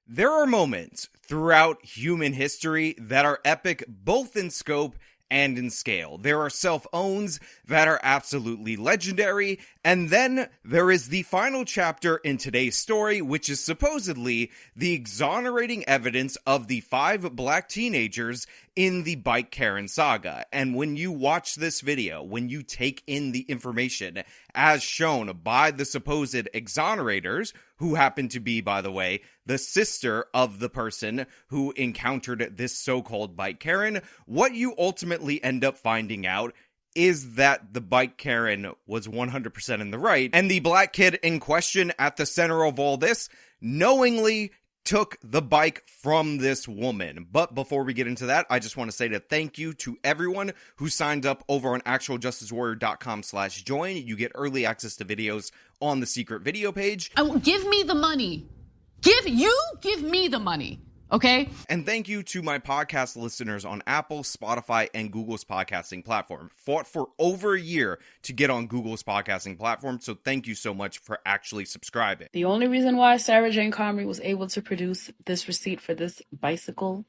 There are moments throughout human history that are epic both in scope and in scale. There are self-owns that are absolutely legendary, and then there is the final chapter in today's story, which is supposedly the exonerating evidence of the 5 black teenagers in the Bike Karen saga. And when you watch this video, when you take in the information as shown by the supposed exonerators, who happen to be, by the way, the sister of the person who encountered this so-called Bike Karen, what you ultimately end up finding out is that the Bike Karen was 100% in the right, and the black kid in question at the center of all this knowingly took the bike from this woman. But before we get into that, I just want to say thank you to everyone who signed up over on actualjusticewarrior.com/join. You get early access to videos on the secret video page. Give me the money. Give me the money. Okay? And thank you to my podcast listeners on Apple, Spotify, and Google's podcasting platform. Fought for over a year to get on Google's podcasting platform, so thank you so much for actually subscribing. The only reason why Sarah Jane Comrie was able to produce this receipt for this bicycle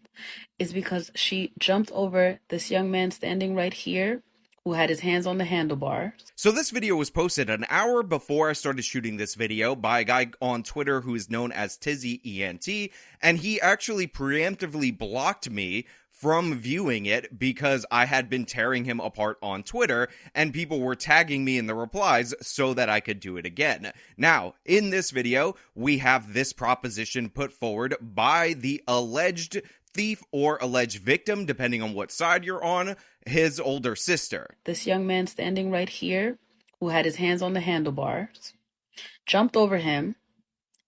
is because she jumped over this young man standing right here who had his hands on the handlebars. So this video was posted an hour before I started shooting this video by a guy on Twitter who is known as TizzyENT, and he actually preemptively blocked me from viewing it because I had been tearing him apart on Twitter, and people were tagging me in the replies so that I could do it again. Now, in this video, we have this proposition put forward by the alleged thief or alleged victim, depending on what side you're on, his older sister. This young man standing right here, who had his hands on the handlebars, jumped over him,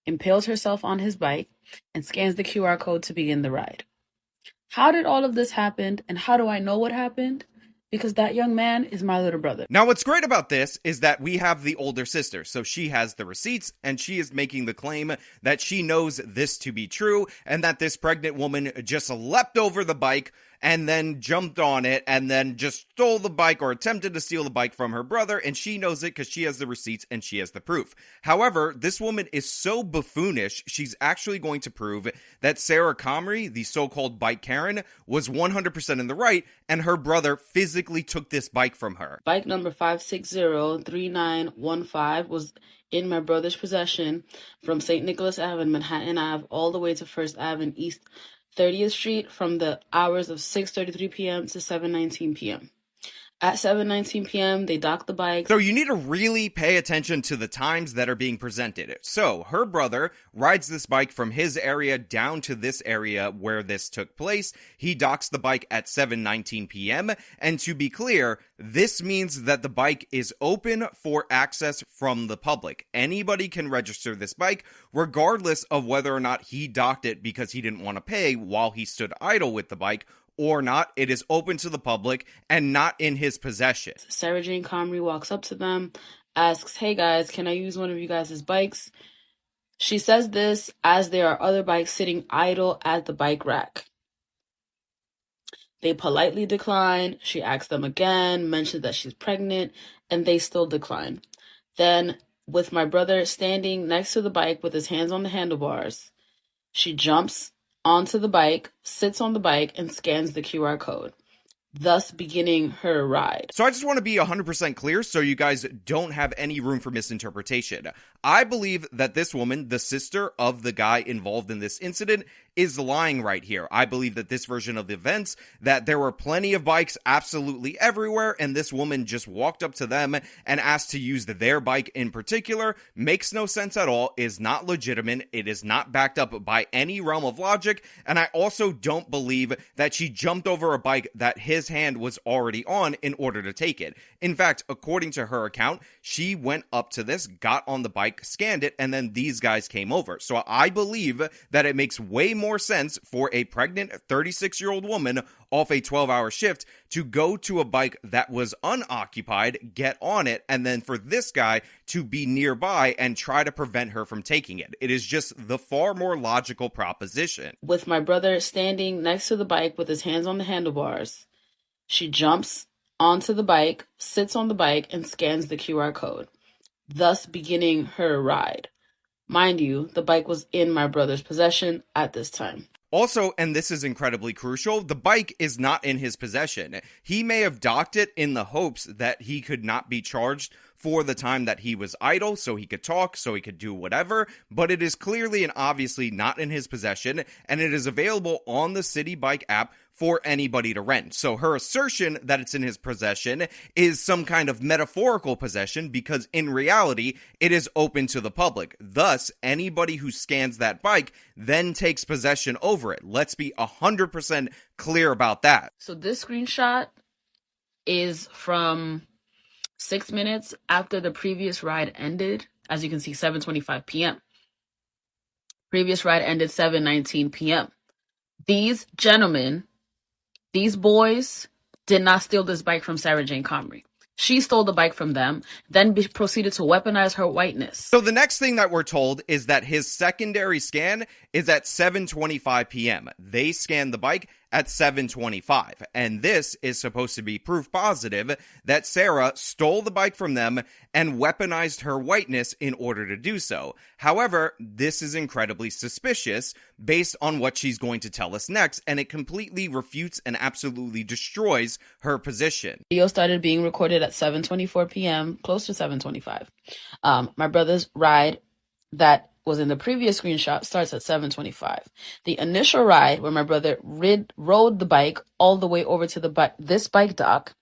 impales herself on his bike, and scans the QR code to begin the ride. How did all of this happen, and how do I know what happened? Because that young man is my little brother. Now, what's great about this is that we have the older sister, so she has the receipts, and she is making the claim that she knows this to be true, and that this pregnant woman just leapt over the bike and then jumped on it and then just stole the bike or attempted to steal the bike from her brother, and she knows it because she has the receipts and she has the proof. However, this woman is so buffoonish, she's actually going to prove that Sarah Comrie, the so-called Bike Karen, was 100% in the right, and her brother physically took this bike from her. Bike number 5603915 was in my brother's possession from St. Nicholas Ave, Manhattan Ave, all the way to First Ave and East 30th Street from the hours of 6:33 p.m. to 7:19 p.m. At 7:19 p.m., they docked the bike. So you need to really pay attention to the times that are being presented. So her brother rides this bike from his area down to this area where this took place. He docks the bike at 7:19 p.m. And to be clear, this means that the bike is open for access from the public. Anybody can register this bike, regardless of whether or not he docked it because he didn't want to pay while he stood idle with the bike, or not. It is open to the public and not in his possession. Sarah Jane Comrie walks up to them, asks, "Hey guys, can I use one of you guys' bikes?" She says this as there are other bikes sitting idle at the bike rack. They politely decline. She asks them again, mentions that she's pregnant, and they still decline. Then, with my brother standing next to the bike with his hands on the handlebars, she jumps onto the bike, sits on the bike, and scans the QR code, thus beginning her ride. So I just want to be 100% clear so you guys don't have any room for misinterpretation. I believe that this woman, the sister of the guy involved in this incident, is lying right here. I believe that this version of the events, that there were plenty of bikes absolutely everywhere, and this woman just walked up to them and asked to use their bike in particular, makes no sense at all, is not legitimate, it is not backed up by any realm of logic, and I also don't believe that she jumped over a bike that his hand was already on in order to take it. In fact, according to her account, she went up to this, got on the bike, scanned it, and then these guys came over. So I believe that it makes way more sense for a pregnant 36-year-old woman off a 12-hour shift to go to a bike that was unoccupied, get on it, and then for this guy to be nearby and try to prevent her from taking it. It is just the far more logical proposition. With my brother standing next to the bike with his hands on the handlebars, she jumps onto the bike, sits on the bike, and scans the QR code, thus beginning her ride. Mind you, the bike was in my brother's possession at this time. Also, and this is incredibly crucial, the bike is not in his possession. He may have docked it in the hopes that he could not be charged for the time that he was idle, so he could talk, so he could do whatever, but it is clearly and obviously not in his possession, and it is available on the City Bike app for anybody to rent. So her assertion that it's in his possession is some kind of metaphorical possession, because in reality, it is open to the public. Thus, anybody who scans that bike then takes possession over it. Let's be 100% clear about that. So this screenshot is from 6 minutes after the previous ride ended. As you can see, 7:25 p.m. Previous ride ended 7:19 p.m. These gentlemen, these boys, did not steal this bike from Sarah Jane Comrie. She stole the bike from them, then proceeded to weaponize her whiteness. So the next thing that we're told is that his secondary scan is at 7:25 p.m. They scanned the bike at 7:25, and this is supposed to be proof positive that Sarah stole the bike from them and weaponized her whiteness in order to do so. However, this is incredibly suspicious based on what she's going to tell us next, and it completely refutes and absolutely destroys her position. Video started being recorded at 7:24 p.m., close to 7:25. My brother's ride that was in the previous screenshot starts at 7:25. The initial ride where my brother rode the bike all the way over to this bike dock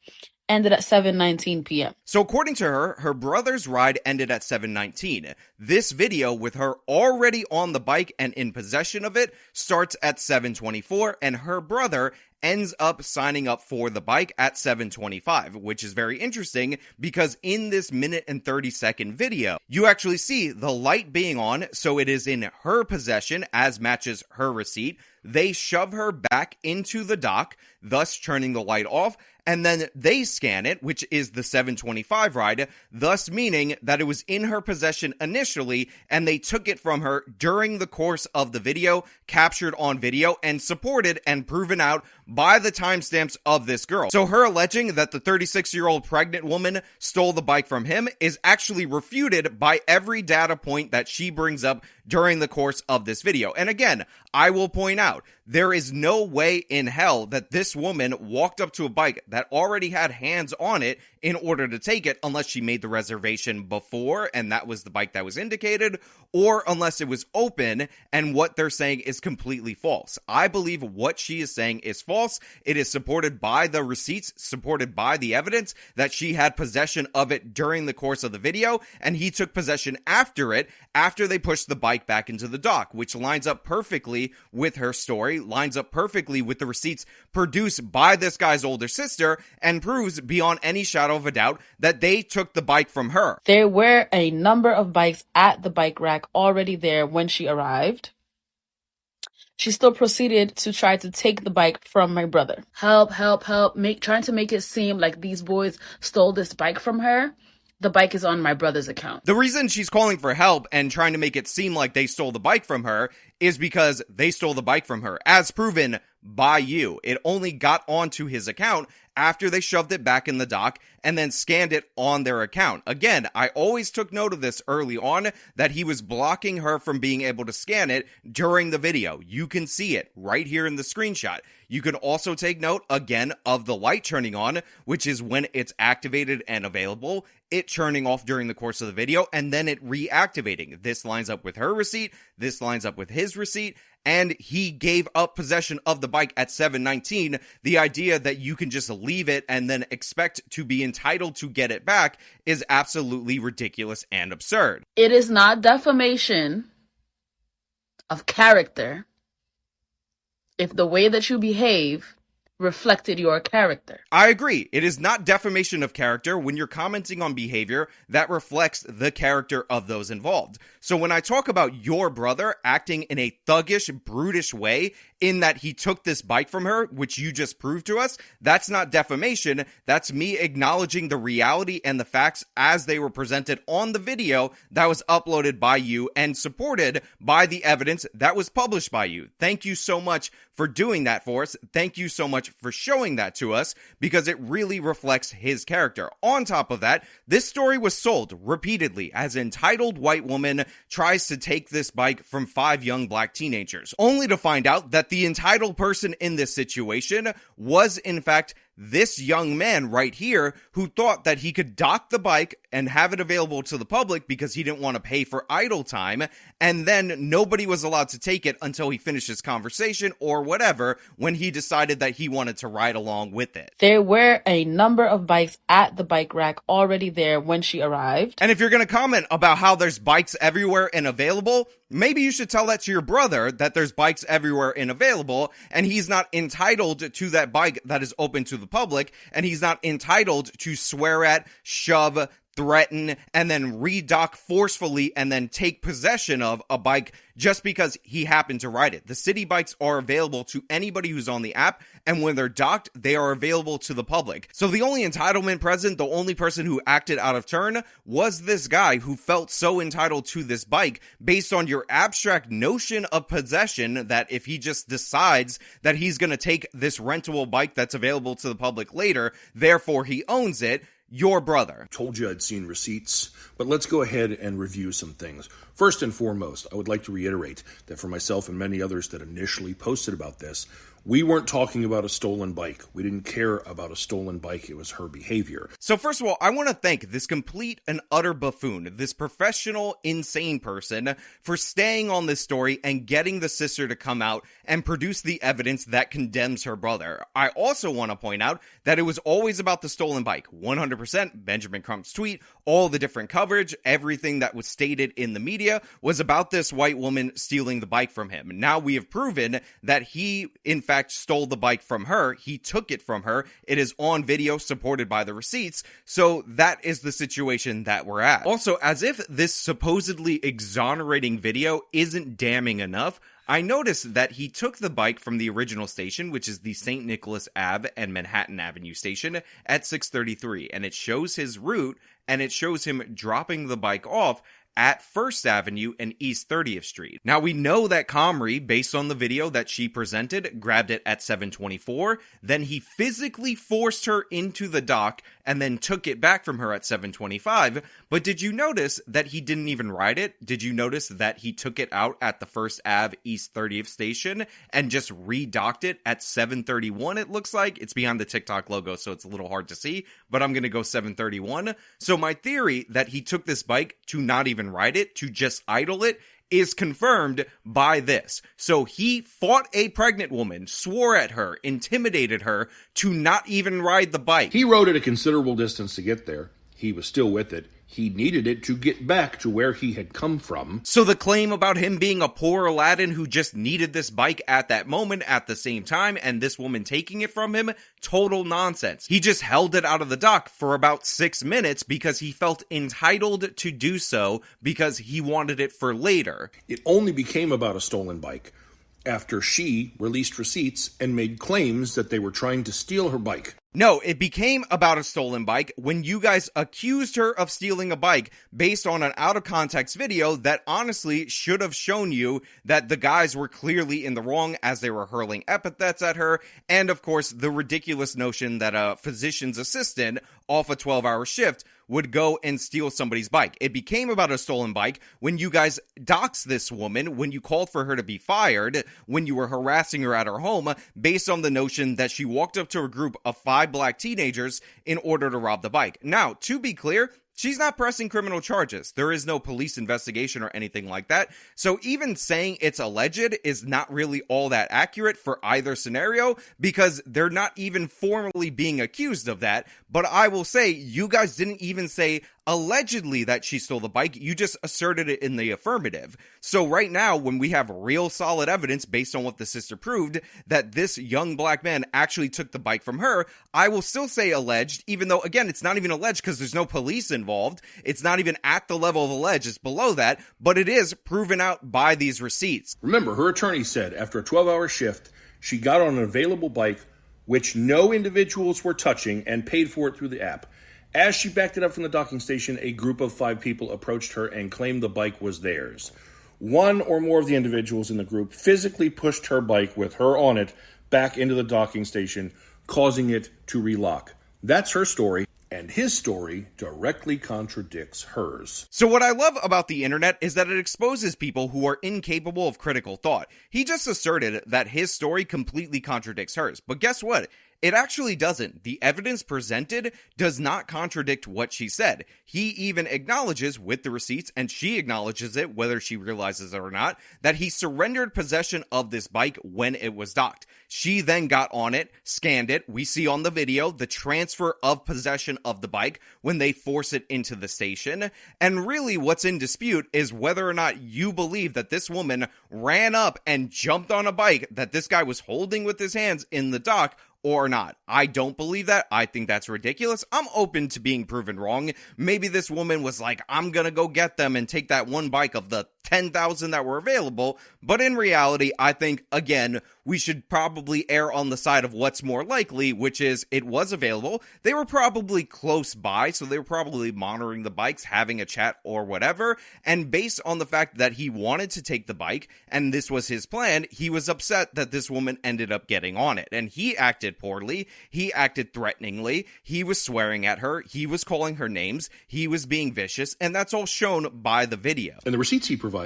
ended at 7:19 p.m. So according to her, her brother's ride ended at 7:19. This video with her already on the bike and in possession of it starts at 7:24, and her brother ends up signing up for the bike at 7:25, which is very interesting because in this minute and 30-second video, you actually see the light being on, so it is in her possession as matches her receipt. They shove her back into the dock, thus turning the light off, and then they scan it, which is the 7:25 ride, thus meaning that it was in her possession initially, and they took it from her during the course of the video, captured on video, and supported and proven out by the timestamps of this girl. So her alleging that the 36-year-old pregnant woman stole the bike from him is actually refuted by every data point that she brings up during the course of this video. And again, I will point out, there is no way in hell that this woman walked up to a bike that already had hands on it in order to take it, unless she made the reservation before and that was the bike that was indicated, or unless it was open and what they're saying is completely false. I believe what she is saying is false. It is supported by the receipts, supported by the evidence that she had possession of it during the course of the video, and he took possession after it, after they pushed the bike back into the dock, which lines up perfectly with her story, lines up perfectly with the receipts produced by this guy's older sister, and proves beyond any shadow of a doubt that they took the bike from her. There were a number of bikes at the bike rack already there when she arrived. She still proceeded to try to take the bike from my brother. Help, help, help. Trying to make it seem like these boys stole this bike from her. The bike is on my brother's account. The reason she's calling for help and trying to make it seem like they stole the bike from her is because they stole the bike from her, as proven by you. It only got onto his account after they shoved it back in the dock and then scanned it on their account. Again, I always took note of this early on, that he was blocking her from being able to scan it during the video. You can see it right here in the screenshot. You can also take note, again, of the light turning on, which is when it's activated and available, it turning off during the course of the video, and then it reactivating. This lines up with her receipt, this lines up with his receipt, and he gave up possession of the bike at 7:19. The idea that you can just leave it and then expect to be entitled to get it back is absolutely ridiculous and absurd. It is not defamation of character if the way that you behave reflected your character. I agree. It is not defamation of character when you're commenting on behavior that reflects the character of those involved. So when I talk about your brother acting in a thuggish, brutish way, in that he took this bike from her, which you just proved to us, that's not defamation. That's me acknowledging the reality and the facts as they were presented on the video that was uploaded by you and supported by the evidence that was published by you. Thank you so much for doing that for us. Thank you so much much for showing that to us, because it really reflects his character. On top of that, this story was sold repeatedly as an entitled white woman tries to take this bike from 5 young black teenagers, only to find out that the entitled person in this situation was, in fact, this young man right here, who thought that he could dock the bike and have it available to the public because he didn't want to pay for idle time, and then nobody was allowed to take it until he finished his conversation or whatever, when he decided that he wanted to ride along with it. There were a number of bikes at the bike rack already there when she arrived. And if you're going to comment about how there's bikes everywhere and available, maybe you should tell that to your brother, that there's bikes everywhere and available, and he's not entitled to that bike that is open to the public, and he's not entitled to swear at, shove, threaten, and then redock forcefully and then take possession of a bike just because he happened to ride it. The city bikes are available to anybody who's on the app, and when they're docked, they are available to the public. So the only entitlement present, the only person who acted out of turn, was this guy who felt so entitled to this bike based on your abstract notion of possession, that if he just decides that he's going to take this rentable bike that's available to the public later, therefore he owns it. Your brother. Told you I'd seen receipts, but let's go ahead and review some things. First and foremost, I would like to reiterate that for myself and many others that initially posted about this, we weren't talking about a stolen bike. We didn't care about a stolen bike. It was her behavior. So first of all, I want to thank this complete and utter buffoon, this professional, insane person, for staying on this story and getting the sister to come out and produce the evidence that condemns her brother. I also want to point out that it was always about the stolen bike. 100% Benjamin Crump's tweet, all the different coverage, everything that was stated in the media was about this white woman stealing the bike from him. Now we have proven that he, in fact, stole the bike from her. He took it from her. It is on video, supported by the receipts. So that is the situation that we're at. Also, as if this supposedly exonerating video isn't damning enough, I noticed that he took the bike from the original station, which is the St. Nicholas Ave and Manhattan Avenue station, at 6:33, and it shows his route, and it shows him dropping the bike off at 1st Avenue and East 30th Street. Now, we know that Comrie, based on the video that she presented, grabbed it at 7:24, then he physically forced her into the dock and then took it back from her at 7:25, but did you notice that he didn't even ride it? Did you notice that he took it out at the 1st Ave East 30th station and just redocked it at 7:31, it looks like? It's behind the TikTok logo, so it's a little hard to see, but I'm gonna go 7:31. So my theory that he took this bike to not even ride it, to just idle it, is confirmed by this. So he fought a pregnant woman, swore at her, intimidated her to not even ride the bike. He rode it a considerable distance to get there. He was still with it. He needed it to get back to where he had come from. So the claim about him being a poor Aladdin who just needed this bike at that moment at the same time and this woman taking it from him, total nonsense. He just held it out of the dock for about 6 minutes because he felt entitled to do so because he wanted it for later. It only became about a stolen bike after she released receipts and made claims that they were trying to steal her bike. No, it became about a stolen bike when you guys accused her of stealing a bike based on an out-of-context video that honestly should have shown you that the guys were clearly in the wrong as they were hurling epithets at her, and of course the ridiculous notion that a physician's assistant off a 12-hour shift would go and steal somebody's bike. It became about a stolen bike when you guys doxed this woman, when you called for her to be fired, when you were harassing her at her home based on the notion that she walked up to a group of 5 black teenagers in order to rob the bike. Now, to be clear, she's not pressing criminal charges. There is no police investigation or anything like that. So even saying it's alleged is not really all that accurate for either scenario because they're not even formally being accused of that. But I will say, you guys didn't even say allegedly that she stole the bike. You just asserted it in the affirmative. So right now, when we have real solid evidence based on what the sister proved that this young black man actually took the bike from her, I will still say alleged, even though, again, it's not even alleged because there's no police involved. It's not even at the level of alleged. It's below that, but it is proven out by these receipts. Remember, her attorney said after a 12-hour shift, she got on an available bike, which no individuals were touching, and paid for it through the app. As she backed it up from the docking station, a group of 5 people approached her and claimed the bike was theirs. One or more of the individuals in the group physically pushed her bike with her on it back into the docking station, causing it to relock. That's her story, and his story directly contradicts hers. So what I love about the internet is that it exposes people who are incapable of critical thought. He just asserted that his story completely contradicts hers, but guess what? It actually doesn't. The evidence presented does not contradict what she said. He even acknowledges with the receipts, and she acknowledges it, whether she realizes it or not, that he surrendered possession of this bike when it was docked. She then got on it, scanned it. We see on the video the transfer of possession of the bike when they force it into the station. And really what's in dispute is whether or not you believe that this woman ran up and jumped on a bike that this guy was holding with his hands in the dock, or not. I don't believe that. I think that's ridiculous. I'm open to being proven wrong. Maybe this woman was like, I'm gonna go get them and take that one bike of the 10,000 that were available. But in reality, I think, again, we should probably err on the side of what's more likely, which is it was available. They were probably close by, so they were probably monitoring the bikes, having a chat or whatever. And based on the fact that he wanted to take the bike, and this was his plan, he was upset that this woman ended up getting on it. And he acted poorly. He acted threateningly. He was swearing at her. He was calling her names. He was being vicious. And that's all shown by the video. And the receipts he provided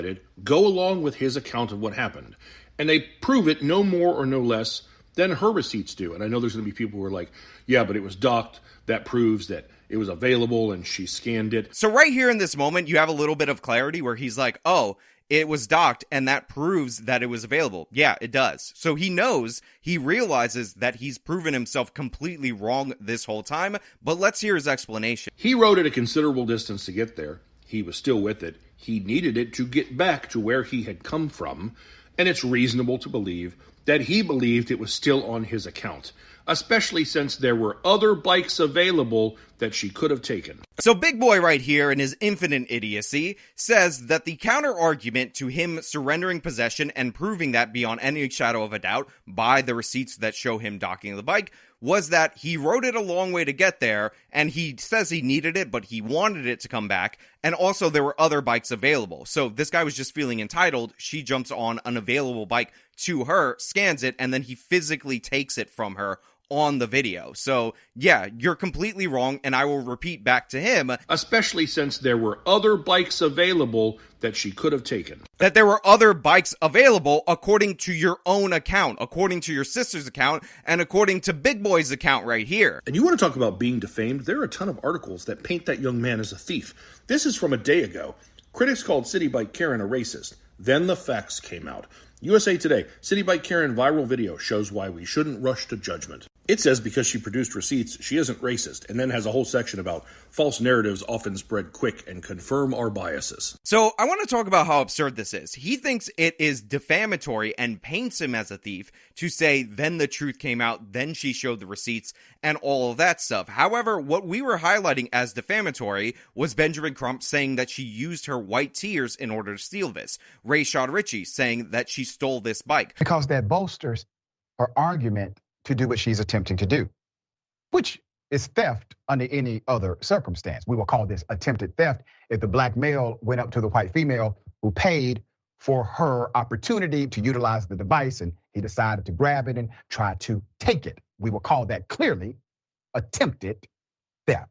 go along with his account of what happened. And they prove it no more or no less than her receipts do. And I know there's going to be people who are like, yeah, but it was docked. That proves that it was available and she scanned it. So right here in this moment, you have a little bit of clarity where he's like, oh, it was docked and that proves that it was available. Yeah, it does. So he knows, he realizes that he's proven himself completely wrong this whole time. But let's hear his explanation. He rode at a considerable distance to get there. He was still with it. He needed it to get back to where he had come from. And it's reasonable to believe that he believed it was still on his account, especially since there were other bikes available that she could have taken. So Big Boy right here in his infinite idiocy says that the counter argument to him surrendering possession and proving that beyond any shadow of a doubt by the receipts that show him docking the bike was that he rode it a long way to get there, and he says he needed it, but he wanted it to come back, and also there were other bikes available. So this guy was just feeling entitled. She jumps on an available bike to her, scans it, and then he physically takes it from her on the video. So yeah, you're completely wrong, and I will repeat back to him, especially since there were other bikes available that she could have taken. That there were other bikes available according to your own account, according to your sister's account, and according to Big Boy's account right here. And you want to talk about being defamed? There are a ton of articles that paint that young man as a thief. This is from a day ago. Critics called City Bike Karen a racist. Then the facts came out. USA Today, City Bike Karen viral video shows why we shouldn't rush to judgment. It says because she produced receipts, she isn't racist, and then has a whole section about false narratives often spread quick and confirm our biases. So I want to talk about how absurd this is. He thinks it is defamatory and paints him as a thief to say, then the truth came out, then she showed the receipts, and all of that stuff. However, what we were highlighting as defamatory was Benjamin Crump saying that she used her white tears in order to steal this. Rayshad Ritchie saying that she stole this bike. Because that bolsters her argument to do what she's attempting to do, which is theft under any other circumstance. We will call this attempted theft if the black male went up to the white female who paid for her opportunity to utilize the device and he decided to grab it and try to take it. We will call that clearly attempted theft.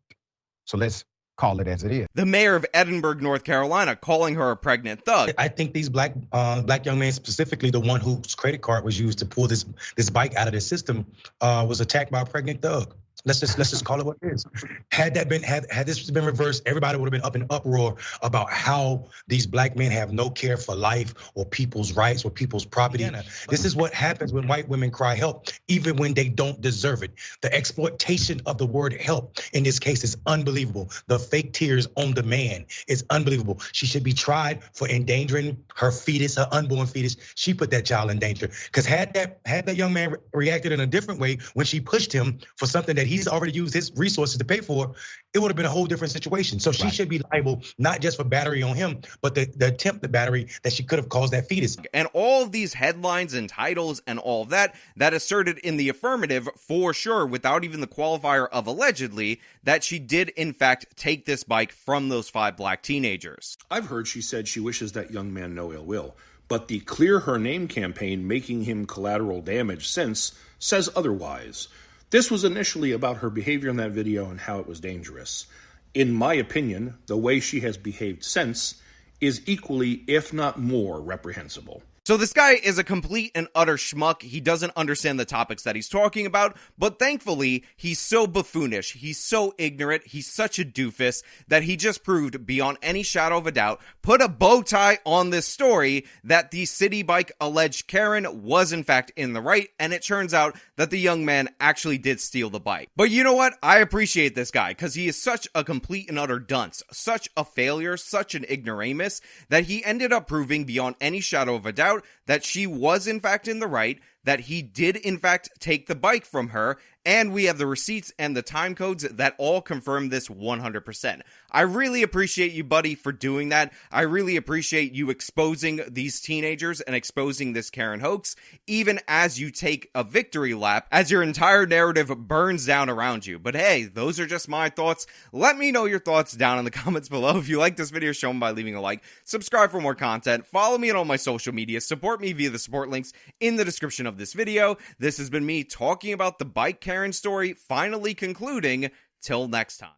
So let's call it as it is. The mayor of Edinburgh, North Carolina, calling her a pregnant thug. I think these black young men, specifically the one whose credit card was used to pull this bike out of the system, was attacked by a pregnant thug. Let's just call it what it is. Had this been reversed, everybody would have been up in uproar about how these black men have no care for life or people's rights or people's property. This is what happens when white women cry help, even when they don't deserve it. The exploitation of the word help in this case is unbelievable. The fake tears on demand is unbelievable. She should be tried for endangering her fetus, her unborn fetus. She put that child in danger. Because had that young man reacted in a different way when she pushed him for something that he's already used his resources to pay for, it would have been a whole different situation. So she should be liable, not just for battery on him, but the attempted battery that she could have caused that fetus. And all of these headlines and titles and all of that asserted in the affirmative for sure, without even the qualifier of allegedly, that she did in fact take this bike from those 5 black teenagers. I've heard she said she wishes that young man no ill will. but the Clear Her Name campaign making him collateral damage since says otherwise. This was initially about her behavior in that video and how it was dangerous. In my opinion, the way she has behaved since is equally, if not more, reprehensible. So this guy is a complete and utter schmuck. He doesn't understand the topics that he's talking about, but thankfully, he's so buffoonish, he's so ignorant, he's such a doofus that he just proved beyond any shadow of a doubt, put a bow tie on this story, that the city bike alleged Karen was in fact in the right, and it turns out that the young man actually did steal the bike. But you know what? I appreciate this guy, because he is such a complete and utter dunce, such a failure, such an ignoramus, that he ended up proving beyond any shadow of a doubt that she was in fact in the right, that he did in fact take the bike from her, and we have the receipts and the time codes that all confirm this 100%. I really appreciate you, buddy, for doing that. I really appreciate you exposing these teenagers and exposing this Karen hoax, even as you take a victory lap, as your entire narrative burns down around you. But hey, those are just my thoughts. Let me know your thoughts down in the comments below. If you like this video, show them by leaving a like, subscribe for more content, follow me on all my social media, support me via the support links in the description of this video. This has been me talking about the bike Karen story, finally concluding. Till next time.